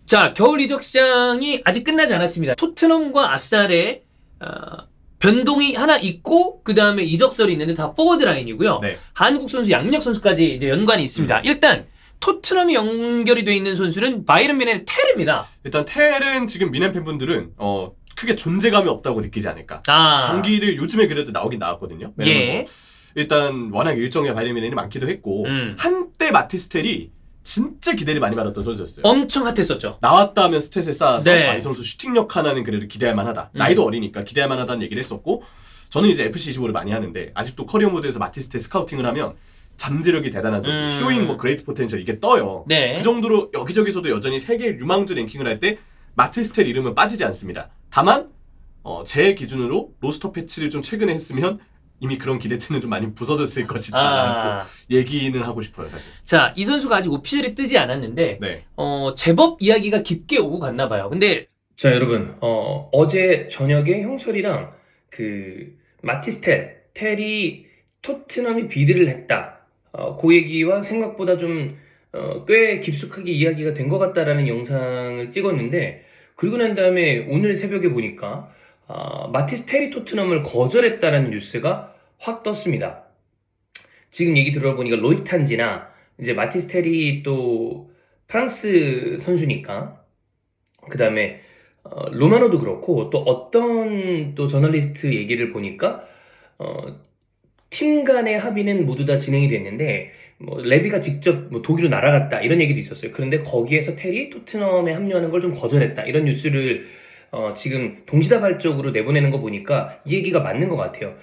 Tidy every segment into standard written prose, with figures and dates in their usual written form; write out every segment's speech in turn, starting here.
자, 겨울 이적 시장이 아직 끝나지 않았습니다. 토트넘과 아스날의 변동이 하나 있고 그 다음에 이적설이 있는데 다 포워드 라인이고요. 네. 한국 선수, 양력 선수까지 이제 연관이 있습니다. 일단 토트넘이 연결이 돼 있는 선수는 바이에른 뮌헨의 텔입니다. 일단 텔은 지금 미넨 팬분들은 크게 존재감이 없다고 느끼지 않을까. 아. 경기를 요즘에 그래도 나오긴 나왔거든요. 왜냐면 예. 뭐 일단 워낙 일정에 바이에른 뮌헨이 많기도 했고 한때 마티스 텔이 진짜 기대를 많이 받았던 선수였어요. 엄청 핫했었죠. 나왔다 하면 스탯을 쌓아서 네. 이 선수 슈팅력 하나는 그래도 기대할 만하다. 나이도 어리니까 기대할 만하다는 얘기를 했었고, 저는 이제 FC25를 많이 하는데 아직도 커리어 모드에서 마티스 텔 스카우팅을 하면 잠재력이 대단한 선수, 쇼잉 뭐 그레이트 포텐셜 이게 떠요. 네. 그 정도로 여기저기서도 여전히 세계 유망주 랭킹을 할 때 마티스 텔 이름은 빠지지 않습니다. 다만 제 기준으로 로스터 패치를 좀 최근에 했으면 이미 그런 기대치는 좀 많이 부서졌을 것이다 라고 얘기는 하고 싶어요, 사실. 자, 이 선수가 아직 오피셜이 뜨지 않았는데 네. 제법 이야기가 깊게 오고 갔나 봐요. 근데 자, 여러분, 어제 저녁에 형철이랑 그 마티스 텔이 토트넘이 비드를 했다. 그 얘기와 생각보다 좀 꽤 깊숙하게 이야기가 된 것 같다라는 영상을 찍었는데, 그리고 난 다음에 오늘 새벽에 보니까 마티스 텔이 토트넘을 거절했다라는 뉴스가 확 떴습니다. 지금 얘기 들어보니까 로이탄지나 이제 마티스 텔이 또 프랑스 선수니까, 그 다음에 로마노도 그렇고 또 어떤 또 저널리스트 얘기를 보니까 팀 간의 합의는 모두 다 진행이 됐는데 뭐 레비가 직접 뭐 독일로 날아갔다 이런 얘기도 있었어요. 그런데 거기에서 텔이 토트넘에 합류하는 걸 좀 거절했다 이런 뉴스를 지금 동시다발적으로 내보내는 거 보니까 이 얘기가 맞는 것 같아요.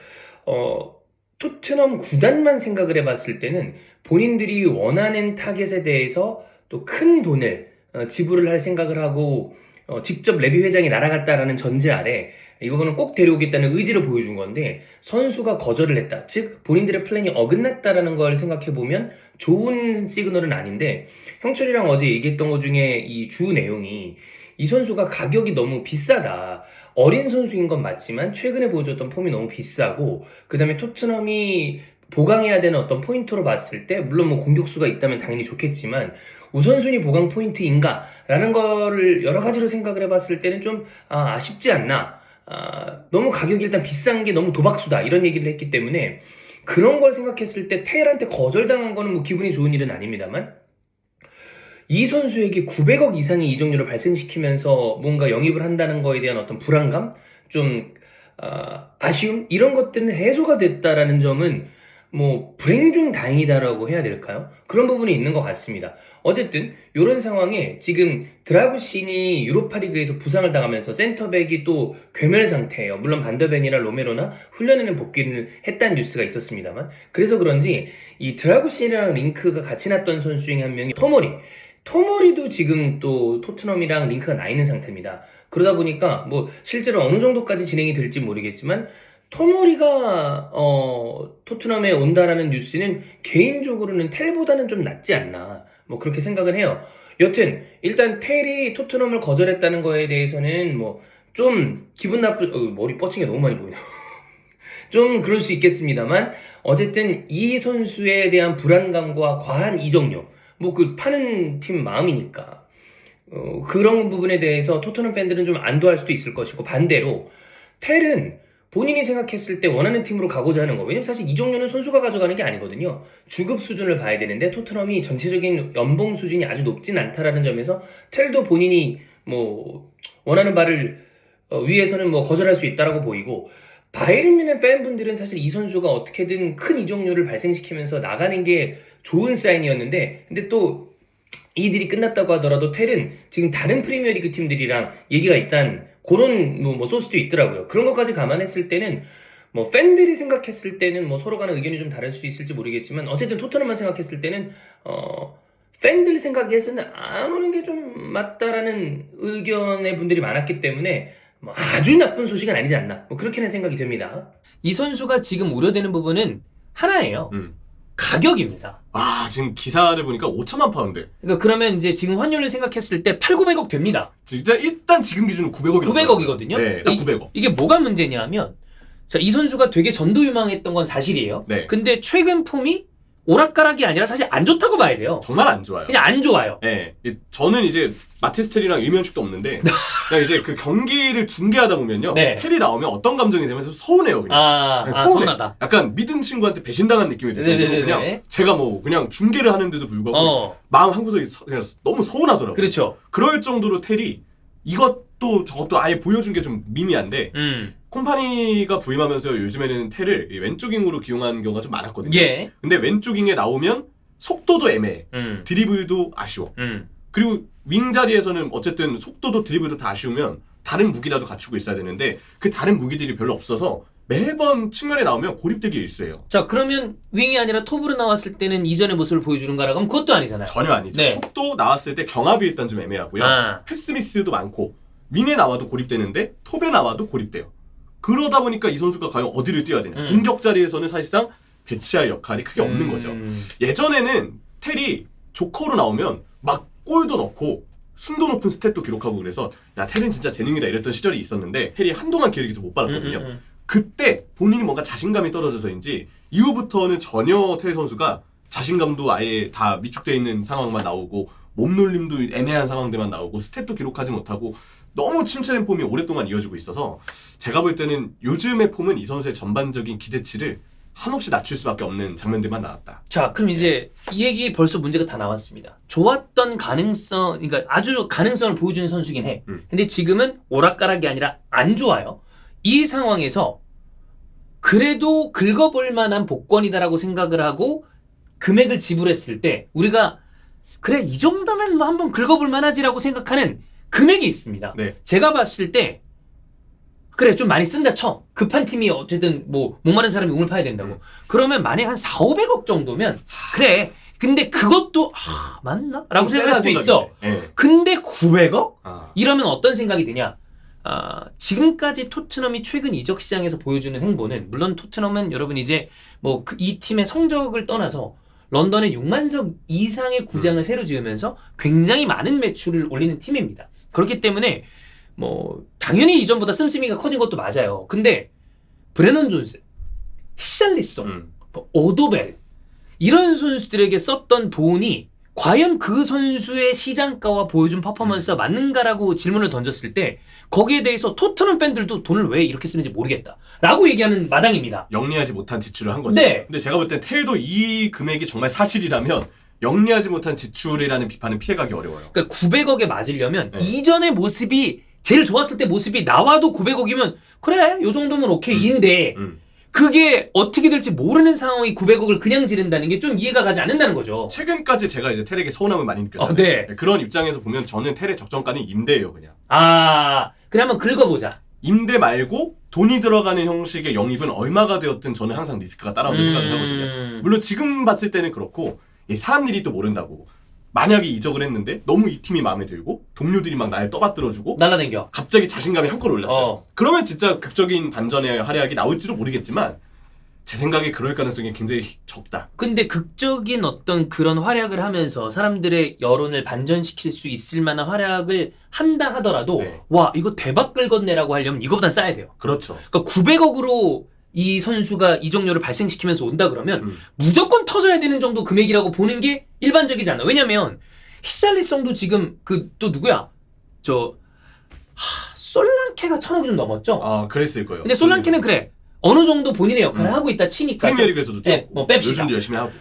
토트넘 구단만 생각을 해봤을 때는 본인들이 원하는 타겟에 대해서 또 큰 돈을 지불을 할 생각을 하고 직접 레비 회장이 날아갔다라는 전제 아래 이거는 꼭 데려오겠다는 의지를 보여준 건데 선수가 거절을 했다. 즉 본인들의 플랜이 어긋났다라는 걸 생각해보면 좋은 시그널은 아닌데, 형철이랑 어제 얘기했던 것 중에 이 주 내용이 이 선수가 가격이 너무 비싸다. 어린 선수인 건 맞지만 최근에 보여줬던 폼이 너무 비싸고, 그 다음에 토트넘이 보강해야 되는 어떤 포인트로 봤을 때 물론 뭐 공격수가 있다면 당연히 좋겠지만 우선순위 보강 포인트인가? 라는 거를 여러 가지로 생각을 해봤을 때는 좀 아쉽지 않나. 너무 가격이 일단 비싼 게 너무 도박수다 이런 얘기를 했기 때문에 그런 걸 생각했을 때 텔한테 거절당한 거는 뭐 기분이 좋은 일은 아닙니다만, 이 선수에게 900억 이상의 이적료를 발생시키면서 뭔가 영입을 한다는 거에 대한 어떤 불안감, 좀 아쉬움 이런 것들은 해소가 됐다라는 점은 뭐 불행 중 다행이다라고 해야 될까요? 그런 부분이 있는 것 같습니다. 어쨌든 이런 상황에 지금 드라구신이 유로파리그에서 부상을 당하면서 센터백이 또 괴멸 상태예요. 물론 반더벤이나 로메로나 훈련에는 복귀를 했다는 뉴스가 있었습니다만, 그래서 그런지 이 드라구신이랑 링크가 같이 났던 선수 중에 한 명이 토머리도 지금 또 토트넘이랑 링크가 나 있는 상태입니다. 그러다 보니까 뭐 실제로 어느 정도까지 진행이 될지 모르겠지만 토머리가 토트넘에 온다라는 뉴스는 개인적으로는 텔보다는 좀 낫지 않나 뭐 그렇게 생각을 해요. 여튼 일단 텔이 토트넘을 거절했다는 거에 대해서는 뭐 좀 기분 나쁜 머리 뻗친 게 너무 많이 보이나 좀 그럴 수 있겠습니다만, 어쨌든 이 선수에 대한 불안감과 과한 이적료, 뭐 그 파는 팀 마음이니까 그런 부분에 대해서 토트넘 팬들은 좀 안도할 수도 있을 것이고, 반대로 텔은 본인이 생각했을 때 원하는 팀으로 가고자 하는 거. 왜냐면 사실 이적료는 선수가 가져가는 게 아니거든요. 주급 수준을 봐야 되는데 토트넘이 전체적인 연봉 수준이 아주 높진 않다라는 점에서 텔도 본인이 뭐 원하는 바를 위해서는 뭐 거절할 수 있다라고 보이고, 바이에른 뮌헨 팬분들은 사실 이 선수가 어떻게든 큰 이적료를 발생시키면서 나가는 게 좋은 사인이었는데, 근데 또 이들이 끝났다고 하더라도 텔은 지금 다른 프리미어리그 팀들이랑 얘기가 있단 그런 뭐 소스도 있더라고요. 그런 것까지 감안했을 때는 뭐 팬들이 생각했을 때는 뭐 서로 간의 의견이 좀 다를 수 있을지 모르겠지만, 어쨌든 토트넘만 생각했을 때는 팬들 생각에서는 안 오는 게 좀 맞다라는 의견의 분들이 많았기 때문에 뭐 아주 나쁜 소식은 아니지 않나, 뭐 그렇게는 생각이 됩니다. 이 선수가 지금 우려되는 부분은 하나예요. 가격입니다. 지금 기사를 보니까 5천만 파운드. 그러니까 그러면 이제 지금 환율을 생각했을 때 8,900억 됩니다. 일단 지금 기준으로 900억이 900억이거든요. 네, 딱 900억. 이게 뭐가 문제냐 하면, 자, 이 선수가 되게 전도유망했던 건 사실이에요. 네. 근데 최근 폼이 오락가락이 아니라 사실 안 좋다고 봐야 돼요. 정말 안 좋아요. 그냥 안 좋아요. 예, 저는 이제 마티스텔이랑 일면식도 없는데 그냥 이제 그 경기를 중계하다 보면요, 네. 텔이 나오면 어떤 감정이 되면서 서운해요. 그냥. 그냥 서운해. 서운하다. 약간 믿은 친구한테 배신당한 느낌이 들어요. 네네네네. 그냥 제가 뭐 그냥 중계를 하는데도 불구하고 마음 한 구석이 그냥 너무 서운하더라고요. 그렇죠. 그럴 정도로 텔이 이것도 저것도 아예 보여준 게 좀 미미한데 콤파니가 부임하면서 요즘에는 텔을 왼쪽윙으로 기용하는 경우가 좀 많았거든요. 예. 근데 왼쪽윙에 나오면 속도도 애매해. 드리블도 아쉬워. 그리고 윙 자리에서는 어쨌든 속도도 드리블도 다 아쉬우면 다른 무기라도 갖추고 있어야 되는데 그 다른 무기들이 별로 없어서 매번 측면에 나오면 고립되기 일쑤예요. 자, 그러면 윙이 아니라 톱으로 나왔을 때는 이전의 모습을 보여주는가라고 하면 그것도 아니잖아요. 전혀 아니죠. 네. 톱도 나왔을 때 경합이 일단 좀 애매하고요. 패스 미스도 많고 윙에 나와도 고립되는데 톱에 나와도 고립돼요. 그러다 보니까 이 선수가 과연 어디를 뛰어야 되냐. 공격 자리에서는 사실상 배치할 역할이 크게 없는 거죠. 예전에는 텔이 조커로 나오면 막 골도 넣고 순도 높은 스탯도 기록하고 그래서 야, 텔은 진짜 재능이다 이랬던 시절이 있었는데 텔이 한동안 기회를 못 받았거든요. 그때 본인이 뭔가 자신감이 떨어져서인지 이후부터는 전혀 텔 선수가 자신감도 아예 다 위축되어 있는 상황만 나오고 몸놀림도 애매한 상황들만 나오고 스탯도 기록하지 못하고 너무 침체된 폼이 오랫동안 이어지고 있어서 제가 볼 때는 요즘의 폼은 이 선수의 전반적인 기대치를 한없이 낮출 수밖에 없는 장면들만 나왔다. 자, 그럼 이제 이 얘기 벌써 문제가 다 나왔습니다. 좋았던 가능성, 그러니까 아주 가능성을 보여주는 선수긴 해. 근데 지금은 오락가락이 아니라 안 좋아요. 이 상황에서 그래도 긁어볼 만한 복권이다라고 생각을 하고 금액을 지불했을 때 우리가 그래 이 정도면 뭐 한번 긁어볼 만하지라고 생각하는 금액이 있습니다. 네. 제가 봤을 때 그래 좀 많이 쓴다 쳐. 급한 팀이 어쨌든 뭐 목마른 사람이 우물 파야 된다고. 그러면 만약 한 4, 500억 정도면 그래. 근데 그것도 맞나? 라고 생각할 수도 있어. 네. 근데 900억? 아. 이러면 어떤 생각이 드냐? 지금까지 토트넘이 최근 이적 시장에서 보여주는 행보는 물론 토트넘은 여러분 이제 뭐 이 팀의 성적을 떠나서 런던에 6만석 이상의 구장을 새로 지으면서 굉장히 많은 매출을 올리는 팀입니다. 그렇기 때문에 뭐 당연히 이전보다 씀씀이가 커진 것도 맞아요. 근데 브레넌 존슨, 히샬리송, 뭐 오도벨 이런 선수들에게 썼던 돈이 과연 그 선수의 시장가와 보여준 퍼포먼스가 맞는가라고 질문을 던졌을 때 거기에 대해서 토트넘 팬들도 돈을 왜 이렇게 쓰는지 모르겠다 라고 얘기하는 마당입니다. 영리하지 못한 지출을 한 거죠. 네. 근데 제가 볼 땐 텔도 이 금액이 정말 사실이라면 영리하지 못한 지출이라는 비판은 피해가기 어려워요. 그러니까 900억에 맞으려면 네. 이전의 모습이 제일 좋았을 때 모습이 나와도 900억이면 그래 요 정도면 오케이인데 그게 어떻게 될지 모르는 상황이 900억을 그냥 지른다는 게 좀 이해가 가지 않는다는 거죠. 최근까지 제가 이제 텔에게 서운함을 많이 느꼈잖아요. 네. 그런 입장에서 보면 저는 텔의 적정가는 임대예요, 그냥. 그래 한번 긁어보자. 임대 말고 돈이 들어가는 형식의 영입은 얼마가 되었든 저는 항상 리스크가 따라온다고 생각을 하거든요. 물론 지금 봤을 때는 그렇고 사람 일이 또 모른다고. 만약에 이적을 했는데 너무 이 팀이 마음에 들고 동료들이 막 날 떠받들어주고 날라댕겨. 갑자기 자신감이 한껏 올랐어요. 그러면 진짜 극적인 반전의 활약이 나올지도 모르겠지만 제 생각에 그럴 가능성이 굉장히 적다. 근데 극적인 어떤 그런 활약을 하면서 사람들의 여론을 반전시킬 수 있을 만한 활약을 한다 하더라도 네. 와 이거 대박 긁었네라고 하려면 이거보단 싸야 돼요. 그렇죠. 그러니까 900억으로 이 선수가 이적료를 발생시키면서 온다 그러면 무조건 터져야 되는 정도 금액이라고 보는 게 일반적이지 않아. 왜냐면 히샬리송도 지금 그 또 누구야? 솔랑케가 1000억이 좀 넘었죠? 그랬을 거예요. 근데 솔랑케는 그래 어느 정도 본인의 역할을 하고 있다 치니까 프리미어리그에서도 뛰었고 뭐 뺍시다. 요즘도 열심히 하고.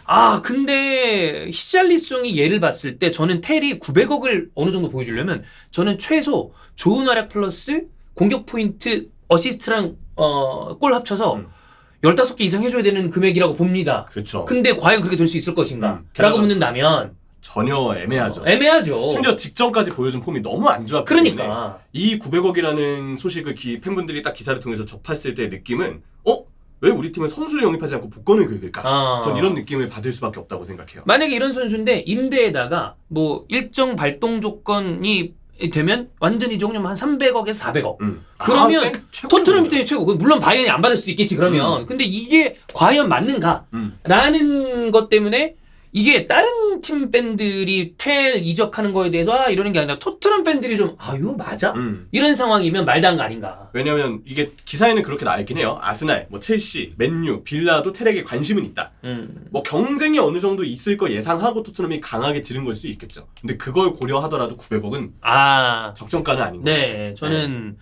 근데 히샬리송이 예를 봤을 때 저는 텔이 900억을 어느 정도 보여주려면 저는 최소 좋은 활약 플러스 공격 포인트 어시스트랑 골 합쳐서 15개 이상 해줘야 되는 금액이라고 봅니다. 그렇죠. 근데 과연 그렇게 될 수 있을 것인가? 라고 묻는다면 전혀 애매하죠. 애매하죠. 심지어 직전까지 보여준 폼이 너무 안 좋았기 때문에 그러니까 이 900억이라는 소식을 팬분들이 딱 기사를 통해서 접했을 때 느낌은 왜 우리 팀은 선수를 영입하지 않고 복권을 긁을까? 전 이런 느낌을 받을 수밖에 없다고 생각해요. 만약에 이런 선수인데 임대에다가 뭐 일정 발동 조건이 되면 완전히 종료면 한 300억에서 400억. 그러면 토트넘 입장이 최고. 물론 바이언이 안 받을 수도 있겠지 그러면. 근데 이게 과연 맞는가? 라는 것 때문에 이게 다른 팀 팬들이 텔 이적하는 거에 대해서 이러는 게 아니라 토트넘 팬들이 좀 이거 맞아? 이런 상황이면 말도 안 거 아닌가. 왜냐면 이게 기사에는 그렇게 나와 있긴 해요. 아스날, 뭐 첼시, 맨유, 빌라도 텔에게 관심은 있다. 뭐 경쟁이 어느 정도 있을 거 예상하고 토트넘이 강하게 지른 걸 수 있겠죠. 근데 그걸 고려하더라도 900억은 적정가는 아닌 거예요. 네, 저는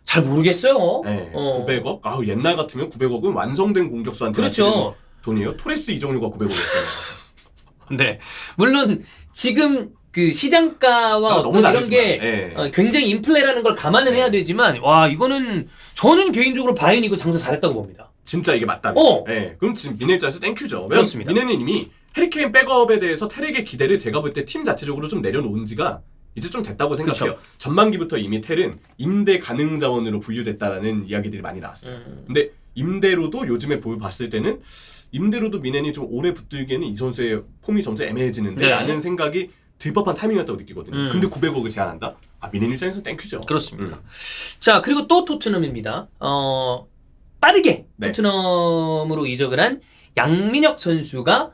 잘 모르겠어요. 네, 900억? 옛날 같으면 900억은 완성된 공격수한테 그렇죠. 돈이에요. 토레스 이적료가 900억이었잖아요. 네, 물론 지금 그 시장가와 너무 어떤 이런 다르지만, 게 굉장히 인플레라는 걸 감안은 해야 되지만 이거는 저는 개인적으로 바이언이 이거 장사 잘했다고 봅니다. 진짜 이게 맞다면. 그럼 지금 미네 입장에서 땡큐죠. 그렇습니다. 미네는 이미 해리케인 백업에 대해서 텔에게 기대를 제가 볼 때 팀 자체적으로 좀 내려놓은 지가 이제 좀 됐다고 생각해요. 그쵸. 전반기부터 이미 텔은 임대 가능 자원으로 분류됐다라는 이야기들이 많이 나왔어요. 근데 임대로도 요즘에 봤을 때는 임대로도 미넨이 좀 오래 붙들기에는 이 선수의 폼이 점점 애매해지는데 라는 생각이 들 법한 타이밍이었다고 느끼거든요. 근데 900억을 제한한다? 미넨 입장에서 땡큐죠. 그렇습니다. 자, 그리고 또 토트넘입니다. 빠르게 토트넘으로 이적을 한 양민혁 선수가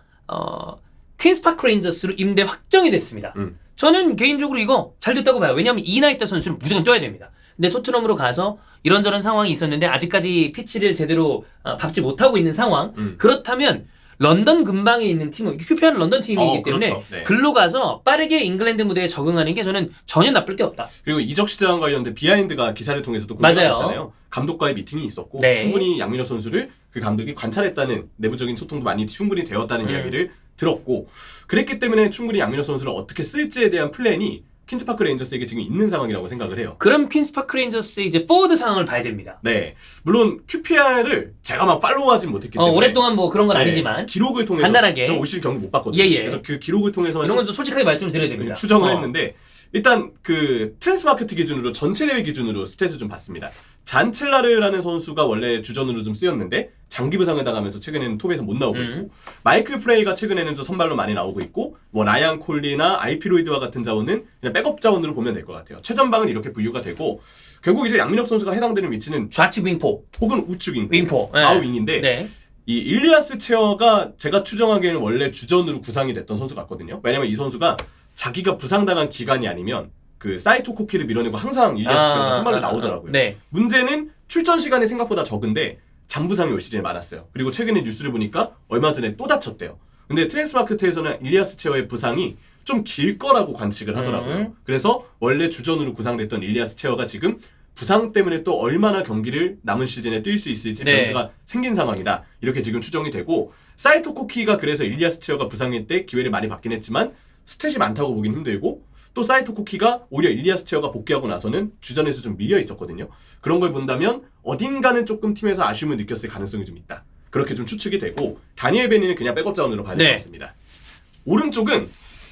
퀸스파크 레인저스로 임대 확정이 됐습니다. 저는 개인적으로 이거 잘 됐다고 봐요. 왜냐하면 이 나이 때 선수는 무조건 뛰어야 됩니다. 근데 토트넘으로 가서 이런저런 상황이 있었는데 아직까지 피치를 제대로 밟지 못하고 있는 상황. 그렇다면 런던 근방에 있는 팀은 QPR은 런던 팀이기 때문에 그렇죠. 네. 글로 가서 빠르게 잉글랜드 무대에 적응하는 게 저는 전혀 나쁠 게 없다. 그리고 이적 시장 관련된 비하인드가 기사를 통해서도 공개됐잖아요. 감독과의 미팅이 있었고 충분히 양민혁 선수를 그 감독이 관찰했다는 내부적인 소통도 많이 충분히 되었다는 이야기를 들었고 그랬기 때문에 충분히 양민혁 선수를 어떻게 쓸지에 대한 플랜이 퀸스파크 레인저스에게 지금 있는 상황이라고 생각을 해요. 그럼 퀸스파크 레인저스의 이제 포워드 상황을 봐야 됩니다. 네, 물론 QPR을 제가 막 팔로우하진 못했기 때문에 오랫동안 뭐 그런 건 아니지만 기록을 통해서 간단하게 저 올 시즌 경기 못 봤거든요. 그래서 그 기록을 통해서만 이런 건 또 솔직하게 말씀을 드려야 됩니다. 추정을 했는데 일단 그 트랜스마크트 기준으로 전체 대회 기준으로 스탯을 좀 봤습니다. 잔첼라르라는 선수가 원래 주전으로 좀 쓰였는데 장기 부상을 당하면서 최근에는 톱에서 못 나오고 있고 마이클 프레이가 최근에는 좀 선발로 많이 나오고 있고 뭐 라이안 콜리나 아이피로이드와 같은 자원은 그냥 백업 자원으로 보면 될 것 같아요. 최전방은 이렇게 분류가 되고 결국 이제 양민혁 선수가 해당되는 위치는 좌측 윙포 혹은 우측 윙포 좌우 윙인데 이 일리아스 체어가 제가 추정하기에는 원래 주전으로 구상이 됐던 선수 같거든요. 왜냐면 이 선수가 자기가 부상당한 기간이 아니면 그 사이토 코키를 밀어내고 항상 일리아스 체어가 선발로 나오더라고요. 문제는 출전 시간이 생각보다 적은데 장부상이 올 시즌에 많았어요. 그리고 최근에 뉴스를 보니까 얼마 전에 또 다쳤대요. 근데 트랜스마크트에서는 일리아스 체어의 부상이 좀 길 거라고 관측을 하더라고요. 그래서 원래 주전으로 구상됐던 일리아스 체어가 지금 부상 때문에 또 얼마나 경기를 남은 시즌에 뛸 수 있을지 변수가 생긴 상황이다. 이렇게 지금 추정이 되고 사이토 코키가 그래서 일리아스 체어가 부상일 때 기회를 많이 받긴 했지만 스탯이 많다고 보긴 힘들고 또 사이토 코키가 오히려 일리아스 체어가 복귀하고 나서는 주전에서 좀 밀려 있었거든요. 그런 걸 본다면 어딘가는 조금 팀에서 아쉬움을 느꼈을 가능성이 좀 있다. 그렇게 좀 추측이 되고 다니엘 베니는 그냥 백업 자원으로 봐야 될 것 같습니다. 오른쪽은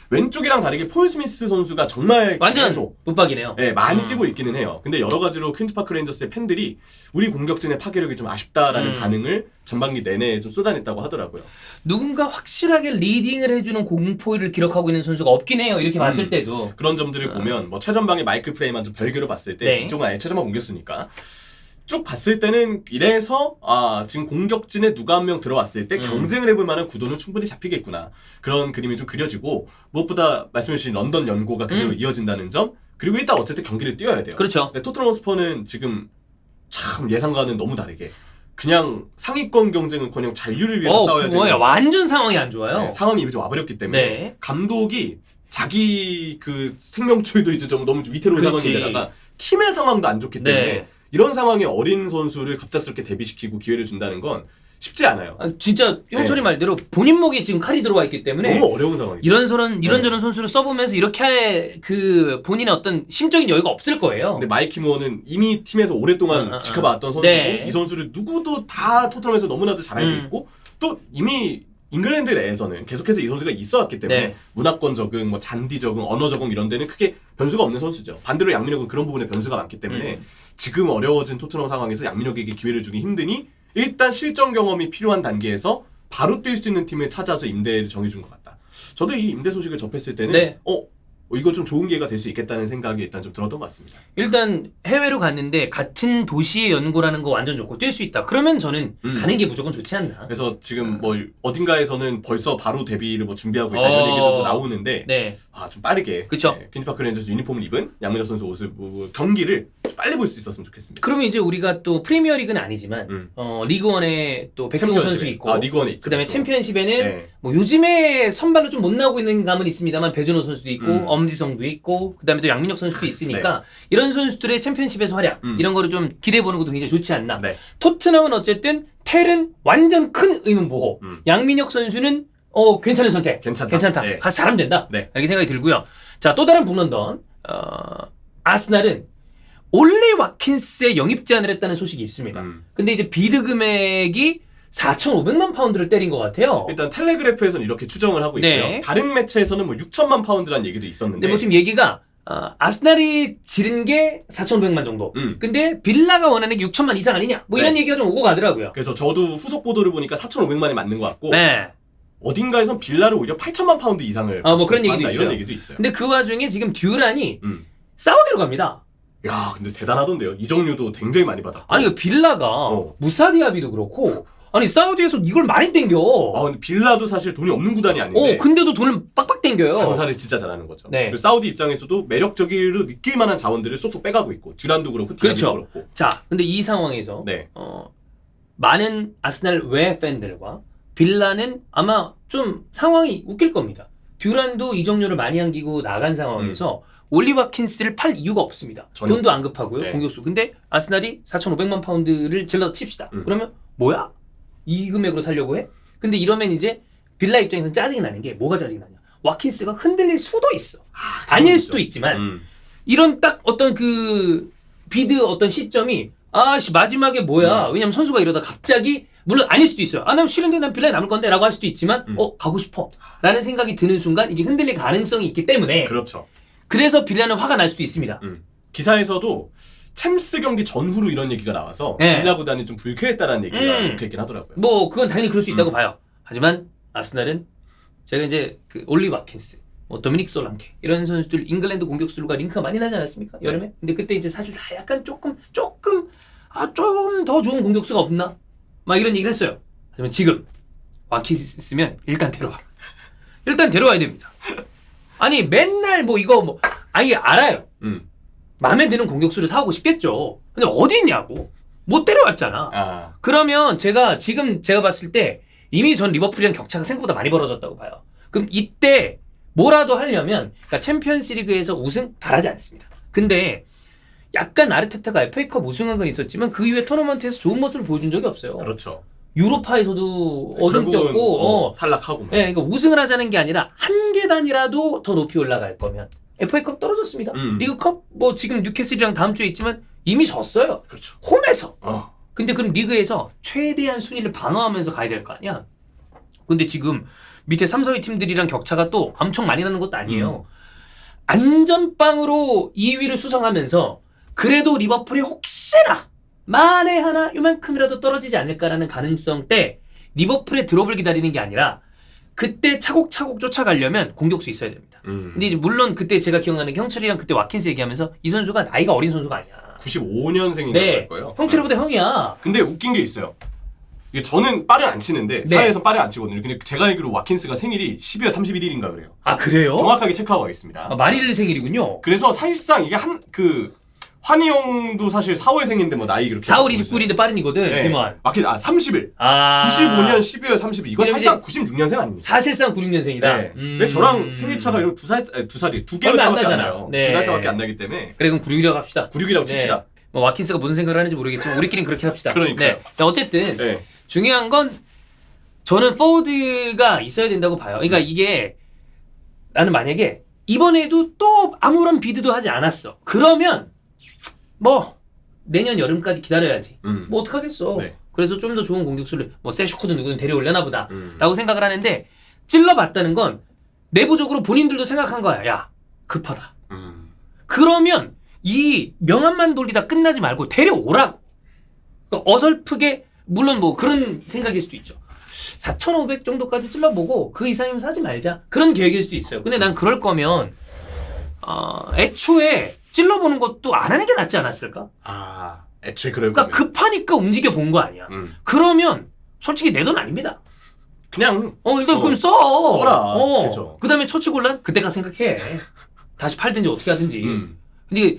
왼쪽이랑 다르게 폴 스미스 선수가 정말 완전 못박이네요. 많이 뛰고 있기는 해요. 근데 여러 가지로 퀸스파크 레인저스의 팬들이 우리 공격진의 파괴력이 좀 아쉽다라는 반응을 전반기 내내 좀 쏟아냈다고 하더라고요. 누군가 확실하게 리딩을 해주는 공포를 기록하고 있는 선수가 없긴 해요. 이렇게 봤을 때도 그런 점들을 보면 뭐 최전방의 마이클 프레이만 좀 별개로 봤을 때 이쪽은 아예 최전방 공격수니까 쭉 봤을 때는 이래서 지금 공격진에 누가 한 명 들어왔을 때 경쟁을 해볼 만한 구도는 충분히 잡히겠구나. 그런 그림이 좀 그려지고 무엇보다 말씀해주신 런던 연고가 그대로 이어진다는 점 그리고 일단 어쨌든 경기를 뛰어야 돼요. 그렇죠. 근데 토트넘 스퍼는 지금 참 예상과는 너무 다르게 그냥 상위권 경쟁은커녕 잔류를 위해서 싸워야 되는 완전 상황이 안 좋아요. 상황이 이제 와버렸기 때문에 감독이 자기 그 생명줄도 이제 좀 너무 위태로운 상황인데다가 팀의 상황도 안 좋기 때문에 이런 상황에 어린 선수를 갑작스럽게 데뷔시키고 기회를 준다는 건 쉽지 않아요. 진짜 형철이 말대로 본인 목에 지금 칼이 들어와 있기 때문에 너무 어려운 상황이죠. 이런저런 선수를 써보면서 이렇게 할 그 본인의 어떤 심적인 여유가 없을 거예요. 근데 마이키 무어는 이미 팀에서 오랫동안 지켜봤던 선수고 이 선수를 누구도 다 토트넘에서 너무나도 잘 알고 있고 또 이미 잉글랜드 내에서는 계속해서 이 선수가 있어왔기 때문에 문화권 적응, 뭐 잔디 적응, 언어 적응 이런 데는 크게 변수가 없는 선수죠. 반대로 양민혁은 그런 부분에 변수가 많기 때문에 지금 어려워진 토트넘 상황에서 양민혁에게 기회를 주기 힘드니 일단 실전 경험이 필요한 단계에서 바로 뛸 수 있는 팀을 찾아서 임대를 정해준 것 같다. 저도 이 임대 소식을 접했을 때는 이거 좀 좋은 기회가 될 수 있겠다는 생각이 일단 좀 들었던 것 같습니다. 일단 해외로 갔는데 같은 도시의 연고라는 거 완전 좋고 뛸 수 있다. 그러면 저는 가는 게 무조건 좋지 않나. 그래서 지금 뭐 어딘가에서는 벌써 바로 데뷔를 뭐 준비하고 있다 이런 얘기도 또 나오는데 네. 좀 빠르게 그쵸. 퀸즈파크 레인저스 유니폼을 입은 양민혁 선수 옷을 경기를 좀 빨리 볼 수 있었으면 좋겠습니다. 그러면 이제 우리가 또 프리미어 리그는 아니지만 리그원에 또 백승호 선수 있고 리그원에 있죠. 그다음에 챔피언십에는 네. 뭐 요즘에 선발로 좀 못 나오고 있는 감은 있습니다만 배준호 선수도 있고 엄지성도 있고 그다음에 또 양민혁 선수도 있으니까 이런 선수들의 챔피언십에서 활약 이런 거를 좀 기대해 보는 것도 굉장히 좋지 않나. 네. 토트넘은 어쨌든 텔은 완전 큰 의문 보호. 양민혁 선수는 괜찮은 선택. 괜찮다. 네. 가서 잘하면 된다. 네. 이렇게 생각이 들고요. 자, 또 다른 북런던 아스날은 올리 와킨스의 영입 제안을 했다는 소식이 있습니다. 근데 이제 비드 금액이 4,500만 파운드를 때린 것 같아요. 일단 텔레그래프에서는 이렇게 추정을 하고 있고요. 네. 다른 매체에서는 뭐 6천만 파운드라는 얘기도 있었는데 근데 뭐 지금 얘기가 아스날이 지른 게 4,500만 정도. 근데 빌라가 원하는 게 6천만 이상 아니냐? 뭐 이런 네. 얘기가 좀 오고 가더라고요. 그래서 저도 후속 보도를 보니까 4,500만이 맞는 것 같고 네. 어딘가에선 빌라를 오히려 8천만 파운드 이상을 뭐 그런 받고 얘기도 있다, 이런 있어요. 얘기도 있어요. 근데 그 와중에 지금 듀란이 사우디로 갑니다. 야, 근데 대단하던데요. 이적료도 굉장히 많이 받았고. 아니 그 빌라가 무사디아비도 그렇고 아니 사우디에서 이걸 많이 땡겨. 근데 빌라도 사실 돈이 없는 구단이 아닌데 근데도 돈을 빡빡 땡겨요. 장사를 진짜 잘하는 거죠. 네. 그리고 사우디 입장에서도 매력적으로 느낄 만한 자원들을 쏙쏙 빼가고 있고 듀란도 그렇고 디아비도 그렇죠. 그렇고. 자, 근데 이 상황에서 네. 많은 아스날 외 팬들과 빌라는 아마 좀 상황이 웃길 겁니다. 듀란도 이적료를 많이 안기고 나간 상황에서 올리 와킨스를 팔 이유가 없습니다. 전혀. 돈도 안 급하고요. 네. 공격수. 근데 아스날이 4,500만 파운드를 질러 칩시다. 그러면 뭐야? 이 금액으로 살려고 해? 근데 이러면 이제 빌라 입장에서는 짜증이 나는 게 뭐가 짜증이 나냐? 와킨스가 흔들릴 수도 있어. 아닐 수도 있지만 이런 딱 어떤 그 비드 어떤 시점이 마지막에 뭐야? 왜냐면 선수가 이러다 갑자기 물론 아닐 수도 있어요. 난 싫은데 난 빌라에 남을 건데 라고 할 수도 있지만 가고 싶어 라는 생각이 드는 순간 이게 흔들릴 가능성이 있기 때문에 그렇죠. 그래서 빌라는 화가 날 수도 있습니다. 기사에서도 챔스 경기 전후로 이런 얘기가 나와서 네. 빌라 구단이 좀 불쾌했다라는 얘기가 적혀있긴 하더라고요. 뭐 그건 당연히 그럴 수 있다고 봐요. 하지만 아스날은 제가 이제 그 올리 와킨스, 도미닉 솔랑케 이런 선수들 잉글랜드 공격수들과 링크가 많이 나지 않았습니까? 여름에? 근데 그때 이제 사실 다 약간 조금 좀 더 좋은 공격수가 없나? 막 이런 얘기를 했어요. 하지만 지금 와킨스 있으면 일단 데려와. 일단 데려와야 됩니다. 아니 맨날 뭐 이거 뭐 아니 알아요. 마음에 드는 공격수를 사오고 싶겠죠. 근데 어디 있냐고. 못 데려왔잖아. 그러면 제가 봤을 때 이미 전 리버풀이랑 격차가 생각보다 많이 벌어졌다고 봐요. 그럼 이때 뭐라도 하려면 그러니까 챔피언스 리그에서 우승 바라지 않습니다. 근데 약간 아르테타가 FA컵 우승한 건 있었지만 그 이후에 토너먼트에서 좋은 모습을 보여준 적이 없어요. 그렇죠. 유로파에서도 어중뛰었고 탈락하고. 네, 그러니까 우승을 하자는 게 아니라 한 계단이라도 더 높이 올라갈 거면 FA컵 떨어졌습니다. 리그컵 뭐 지금 뉴캐슬이랑 다음 주에 있지만 이미 졌어요. 그렇죠. 홈에서. 근데 그럼 리그에서 최대한 순위를 방어하면서 가야 될 거 아니야. 근데 지금 밑에 3, 4위 팀들이랑 격차가 또 엄청 많이 나는 것도 아니에요. 안전빵으로 2위를 수성하면서 그래도 리버풀이 혹시나 만에 하나 이만큼이라도 떨어지지 않을까라는 가능성 때 리버풀의 드롭을 기다리는 게 아니라 그때 차곡차곡 쫓아가려면 공격수 있어야 됩니다. 근데 이제 물론 그때 제가 기억나는 게 형철이랑 그때 와킨스 얘기하면서 이 선수가 나이가 어린 선수가 아니야. 95년생인가 네. 그럴 거예요. 형철이보다 형이야. 근데 웃긴 게 있어요. 이게 저는 빠를 안 치는데 네. 사회에서 빠를 안 치거든요. 근데 제가 알기로 와킨스가 생일이 12월 31일인가 그래요. 그래요? 정확하게 체크하고 가겠습니다. 마릴리 생일이군요. 그래서 사실상 이게 환희 형도 사실 4월 생인데 뭐 나이 그렇게 4월 29일인데 빠른이거든. 네. 김환. 30일. 95년 12월 30일. 이거 사실상 96년생 아닙니까? 사실상 96년생이다. 네. 근데 저랑 생일 차가 이런 두 개월 얼마 안 차밖에 안 나잖아. 나요. 네. 2달 차밖에 안 나기 때문에 그래 그럼 96이라고 합시다. 96이라고 칩시다. 뭐 와킨스가 무슨 생각을 하는지 모르겠지만 우리끼리는 그렇게 합시다. 그러니까요. 네. 어쨌든 네. 중요한 건 저는 포워드가 있어야 된다고 봐요. 그러니까 이게 나는 만약에 이번에도 또 아무런 비드도 하지 않았어. 그러면 뭐 내년 여름까지 기다려야지. 뭐 어떡하겠어. 네. 그래서 좀 더 좋은 공격수를 뭐 세슈코드 누구는 데려올려나 보다 라고 생각을 하는데 찔러봤다는 건 내부적으로 본인들도 생각한 거야. 야 급하다. 그러면 이 명함만 돌리다 끝나지 말고 데려오라고. 그러니까 어설프게 물론 뭐 그런 생각일 수도 있죠. 4,500 정도까지 찔러보고 그 이상이면 사지 말자. 그런 계획일 수도 있어요. 근데 난 그럴 거면 애초에 찔러보는 것도 안 하는 게 낫지 않았을까? 아, 애초에 그럴 그러니까 거면. 급하니까 움직여 본 거 아니야. 그러면 솔직히 내 돈 아닙니다. 그냥 일단 그럼 써. 써라. 그렇죠. 그다음에 처치곤란 그때가 생각해. 다시 팔든지 어떻게 하든지. 음. 근데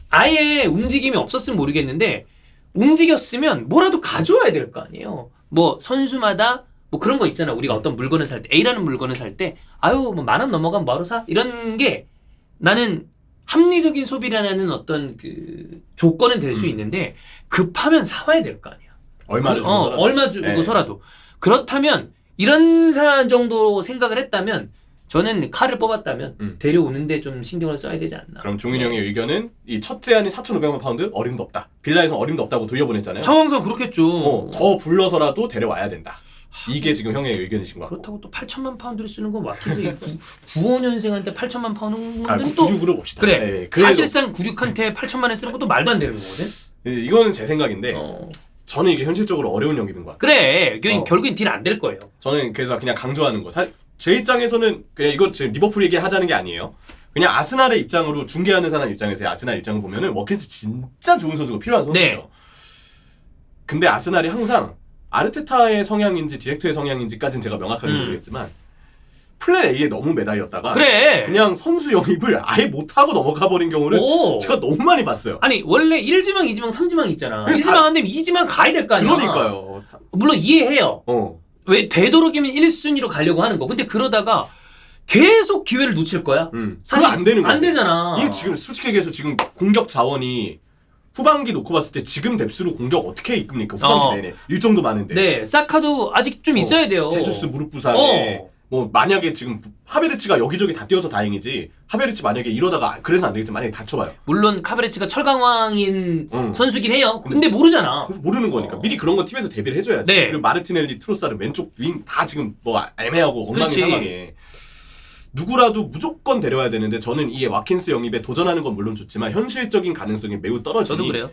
아예 움직임이 없었으면 모르겠는데 움직였으면 뭐라도 가져와야 될 거 아니에요. 뭐 선수마다 뭐 그런 거 있잖아. 우리가 어떤 물건을 살 때 A라는 물건을 살 때 아유 뭐 10,000원 넘어가면 바로 사 이런 게 나는 합리적인 소비라는 어떤 그 조건은 될 수 있는데 급하면 사와야 될 거 아니야. 얼마 주고서라도. 얼마 주고서라도. 그렇다면 이런 정도 생각을 했다면 저는 칼을 뽑았다면 데려오는데 좀 신경을 써야 되지 않나. 그럼 종윤 형의 의견은 이 첫 제안이 4,500만 파운드 어림도 없다. 빌라에서 어림도 없다고 돌려보냈잖아요. 상황상 그렇겠죠. 더 불러서라도 데려와야 된다. 이게 지금 형의 의견이신 것 같고. 그렇다고 또 8천만 파운드를 쓰는 건 와키즈 95년생한테 8천만 파운드는 또 96으로 봅시다. 그래. 네, 그래도- 사실상 96한테 8천만 원 쓰는 것도 말도 안 되는 거거든. 네, 이거는 제 생각인데 어. 저는 이게 현실적으로 어려운 영입인 것 같아요. 그래. 결국엔 딜 안 될 거예요. 저는 그래서 그냥 강조하는 거. 제 입장에서는 그냥 이거 지금 리버풀 얘기 하자는 게 아니에요. 그냥 아스날의 입장으로 중계하는 사람 입장에서 아스날 입장을 보면은 워킨스 진짜 좋은 선수가 필요한 선수죠. 네. 근데 아스날이 항상 아르테타의 성향인지 디렉터의 성향인지까지는 제가 명확하게 모르겠지만 플랜 A에 너무 매달렸다가 그래. 그냥 선수 영입을 아예 못하고 넘어가 버린 경우를 오. 제가 너무 많이 봤어요. 아니 원래 1지망, 2지망, 3지망 있잖아. 그러니까 1지망 안 되면 2지망 가야 될 거 아니야. 그러니까요. 물론 이해해요. 어. 왜 되도록이면 1순위로 가려고 하는 거. 근데 그러다가 계속 기회를 놓칠 거야. 그거 안 되는 거야. 안 되잖아. 이게 지금 솔직히 얘기해서 지금 공격 자원이 후반기 놓고 봤을 때 지금 뎁스로 공격 어떻게 이끕니까? 후반기 내내 일정도 많은데. 네, 사카도 아직 좀 있어야 돼요. 제수스 무릎 부상에 뭐 만약에 지금 하베르츠가 여기저기 다 뛰어서 다행이지. 하베르츠 만약에 이러다가 그래서 안 되겠지. 만약에 다쳐봐요. 물론 카베르츠가 철강왕인 응. 선수긴 해요. 근데 모르잖아. 그래서 모르는 거니까 미리 그런 거 팀에서 대비를 해줘야지. 네. 그리고 마르티넬리, 트로사르 왼쪽 윙 다 지금 뭐 애매하고 엉망인 그렇지. 상황에 누구라도 무조건 데려와야 되는데 저는 이 와킨스 영입에 도전하는 건 물론 좋지만 현실적인 가능성이 매우 떨어지니 저도 그래요.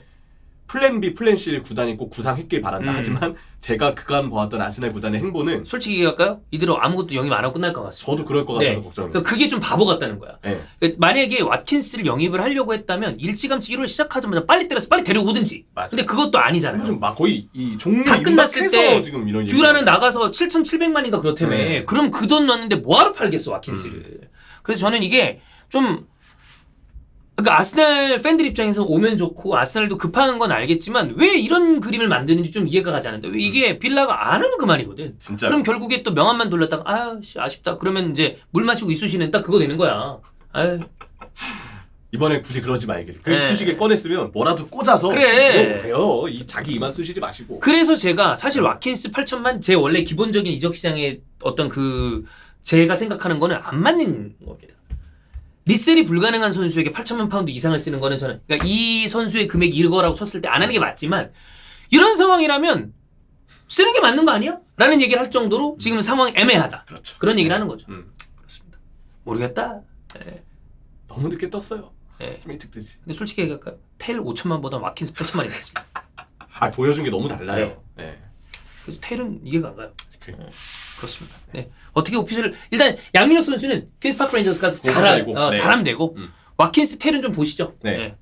플랜 B, 플랜 C를 구단이 꼭 구상했길 바란다. 하지만 제가 그간 보았던 아스날 구단의 행보는 솔직히 얘기할까요? 이대로 아무것도 영입 안 하고 끝날 것 같습니다. 저도 그럴 것 같아서 걱정입니다. 그러니까 그게 좀 바보 같다는 거야. 네. 만약에 왓킨스를 영입을 하려고 했다면 일찌감치 1월 시작하자마자 빨리 때려서 빨리 데려오든지. 맞아. 근데 그것도 아니잖아요. 지금 막 거의 이 종료 다 끝났을 임박해서 때 지금 이런 듀라는 나가서 7,700만인가 그렇다며. 네. 그럼 그 돈 넣었는데 뭐하러 팔겠어 왓킨스를. 그래서 저는 이게 좀 그러니까 아스날 팬들 입장에서 오면 좋고 아스날도 급한 건 알겠지만 왜 이런 그림을 만드는지 좀 이해가 가지 않는데 왜 이게 빌라가 안 하면 그만이거든. 진짜. 그럼 결국에 또 명함만 돌렸다가 아유 씨 아쉽다. 그러면 이제 물 마시고 이쑤시는 딱 그거 되는 거야. 아유. 이번에 굳이 그러지 말기를. 그 네. 수식에 꺼냈으면 뭐라도 꽂아서 그래. 보세요. 이 자기 이만 쓰시지 마시고. 그래서 제가 사실 와킨스 8천만 제 원래 기본적인 이적 시장의 어떤 그 제가 생각하는 거는 안 맞는 겁니다. 리셀이 불가능한 선수에게 8천만 파운드 이상을 쓰는 거는 저는 그러니까 이 선수의 금액이 이거라고 쳤을 때 안 하는 게 맞지만 이런 상황이라면 쓰는 게 맞는 거 아니야? 라는 얘기를 할 정도로 지금 상황이 애매하다. 그렇죠. 그런 얘기를 하는 거죠. 그렇습니다. 모르겠다. 예. 너무 늦게 떴어요. 예. 좀 일찍 뜨지. 근데 솔직히 얘기할까요? 텔 5천만보다 와킨스 8천만이 낫습니다. 아 보여준 게 너무 달라요. 네. 그래서 텔은 이해가 안 가요. 그래. 그렇습니다. 네. 어떻게 오피셜을 일단 양민혁 선수는 퀸스 파크 레인저스 가서 그거 알고. 네. 잘하면 되고 와킨스 텔은 좀 보시죠. 네. 네.